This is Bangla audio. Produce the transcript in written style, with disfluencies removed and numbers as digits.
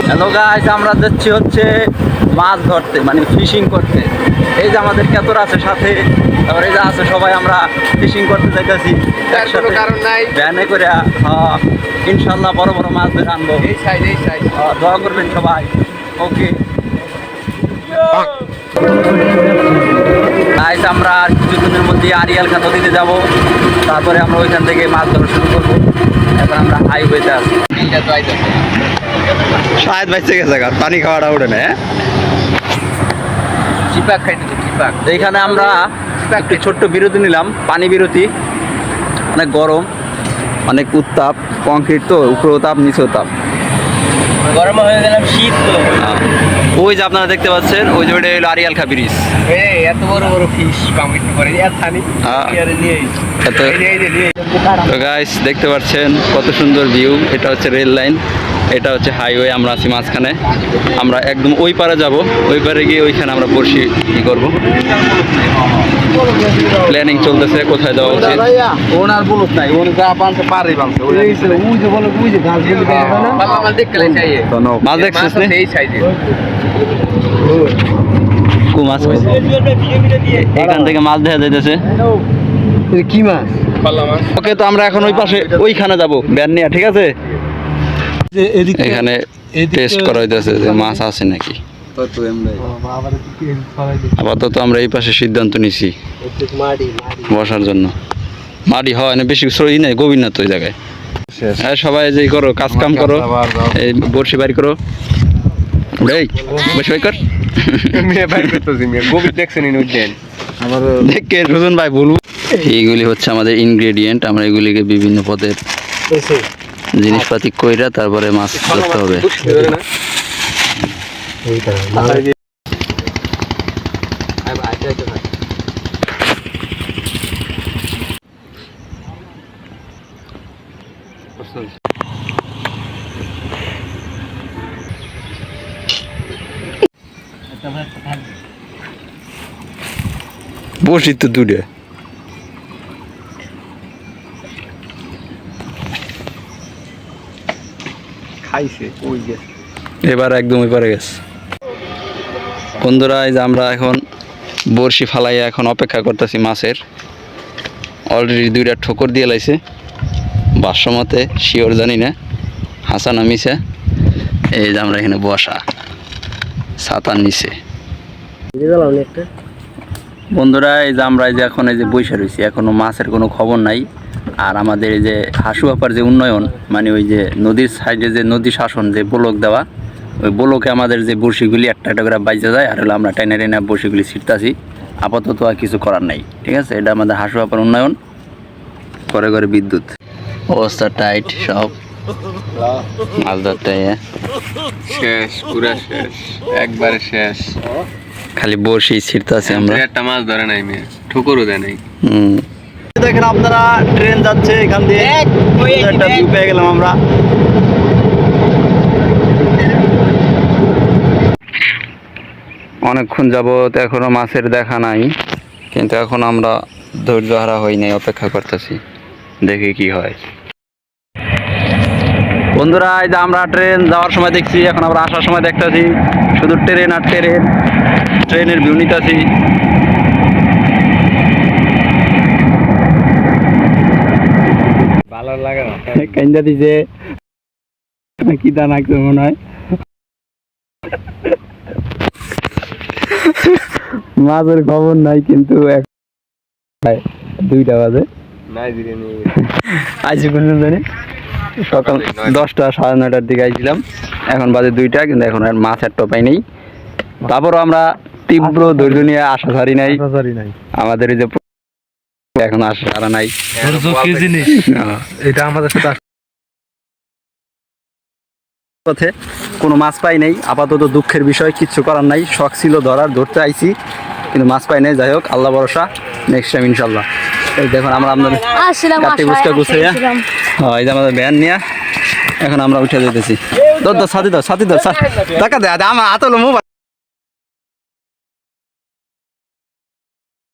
হ্যালো গাইস, আমরা যাচ্ছি হচ্ছে মাছ ধরতে, মানে ফিশিং করতে। এই যে আমাদের কেতর আছে সাথে, তারপরে এই যে আছে সবাই, আমরা ফিশিং করতে যাইতেছি ভ্যানে করে। ইনশাল্লাহ বড় বড় মাছ ধরে আনবো। দোয়া করবেন সবাই। ওকে গাইস, আমরা আর কিছুদিনের মধ্যে আরিয়াল খাত নদীতে যাব, তারপরে আমরা ওইখান থেকে মাছ ধরা শুরু করবো। এখন আমরা হাইওয়েতে আছি। শায়দ বাইচে গেছে, পানি খাওয়াটা ওঠে না। চিপাক খাইতেছি, চিপাক। এইখানে আমরা একটু ছোট্ট বিরতি নিলাম, পানি বিরতি। অনেক গরম, অনেক উত্তাপ, কংক্রিট তো, উপরেও তাপ নিচেও তাপ, গরম হয়ে গেলাম, শীত তো। ওই যে আপনারা দেখতে পাচ্ছেন, ওই যে ওইটা হলো আরিয়াল খা ব্রিজ। এত বড় বড় ফিশ কমিট করে তো গাইস দেখতে পাচ্ছেন কত সুন্দর ভিউ। এটা হচ্ছে রেল লাইন, এটা হচ্ছে হাইওয়ে। আমরা আছি মাঝখানে, আমরা একদম ওই পারে যাব। ওই পারে গিয়ে ওইখানে আমরা বসি ই করবো। প্ল্যানিং চলতেছে কোথায় যাওয়া উচিত। ওনার বলুক নাই, ওন যা পানছে পারে পানছে। ওই যে বলে ওই যে গাছগুলো দেখবে না, মাছ দেখলে চাইয়ে। মাছ দেখছিস না? এই সাইজে কু মাছ পাইছে, এখান থেকে মাছ দেখা যাইতেছে। কি মাছ? পাল্লা মাছ। ওকে, তো আমরা এখন ওই পাশে ওইখানে যাব ব্যান নিয়ে, ঠিক আছে? এখানে টেস্ট করা হইতেছে যে মাছ আছে নাকি। আপাতত আমরা এই পাশে সিদ্ধান্ত নিছি বসার জন্য। মাটি হয় না, বেশি সরি নাই, গভীর না তো ওই জায়গায়। হ্যাঁ, সবাই যে করো, কাজ কাম করো, এই বড়শি বাড়ি করো। বসে কর। দেখে রুজন ভাই বলবো, এইগুলি হচ্ছে আমাদের ইনগ্রেডিয়েন্ট। আমরা এগুলিকে বিভিন্ন পদের জিনিসপাতি কইরা তারপরে মাছ ধরতে হবে। বসি তো দূরে। খাইছে ওই গেছে, এবার একদম ওই পারে গেছে। বন্ধুরা, এই যে আমরা এখন বড়শি ফালাইয়া এখন অপেক্ষা করতেছি মাছের। অলরেডি 2টা ঠোকর দিয়ে লাইছে বাসমতে, শিওর জানি না, হাসান আমিছে। এই যে আমরা এখানে বসা ছাতার নিচে। বন্ধুরা, এই যে আমরা এই যে এখন এই যে বৈশা রয়েছি, এখনো মাছের কোনো খবর নাই। আর আমাদের এই যে হাসুয়াপার যে উন্নয়ন, মানে ওই যে নদীর সাইডে যে নদী শাসন যে ব্লক দেওয়া, ওই ব্লকে আমাদের যে বড়শিগুলি একটা একটা করে বাইজে যায়, আর হলো আমরা টাইনা টাইনা বড়শিগুলি ছিটতাছি। আপাতত আর কিছু করার নাই, ঠিক আছে? এটা আমাদের হাসুয়াপার উন্নয়ন। করে করে বিদ্যুৎ, অবস্থা টাইট সব। মাছ ধরতে শেষ, পুরা শেষ, একবারে শেষ। খালি বড়শি ছিটতাছি আমরা। একটা মাছ ধরে নাই, মেয়ে ঠুকুরও দেয় নাই। দেখেন আপনারা, ট্রেন যাচ্ছে এখান দিয়ে, একটা ভিউ পেয়ে গেলাম আমরা। অনেকক্ষণ যাবত এখনো মাছের দেখা নাই, কিন্তু এখন আমরা ধৈর্য হারা হই নাই, অপেক্ষা করতেছি দেখি কি হয়। বন্ধুরা, এই যে আমরা ট্রেন যাওয়ার সময় দেখছি, এখন আমরা আসার সময় দেখতেছি শুধু ট্রেন আর ট্রেন। ট্রেনের ভিউ নিতেছি। ভালো লাগে না, কেন্দা দিছে কি দানা মনে হয়। মাছের খবর নাই, কিন্তু 2টা বাজে আইসি পর্যন্ত জানি সকাল 10টা 9:30-র দিকে আইছিলাম, এখন বাজে 2টা, কিন্তু এখন আর মাছ একটা পাই নেই। তারপরও আমরা তীব্র ধৈর্য নিয়ে আশা ছাড়ি নাই। আমাদের এই যে এখন আশা ছাড়া নাই। এটা আমাদের সাথে পথে কোনো মাছ পাই নাই, আপাতত দুঃখের বিষয়, কিচ্ছু করার নাই। শখ ছিল ধরার, ধরতে আইছি, কিন্তু মাছ পাই নাই। যাই হোক, আল্লাহ ভরসা, নেক্সট টাইম ইনশাল্লাহ। এই দেখুন আমরা আপনাদের কাটি বুঝতে গুছিয়ে, এই যে আমাদের ভ্যান নিয়ে এখন আমরা উঠে যেতেছি। সাথী দাও, টাকা দেয় আমার হাত হলো মোবাইল।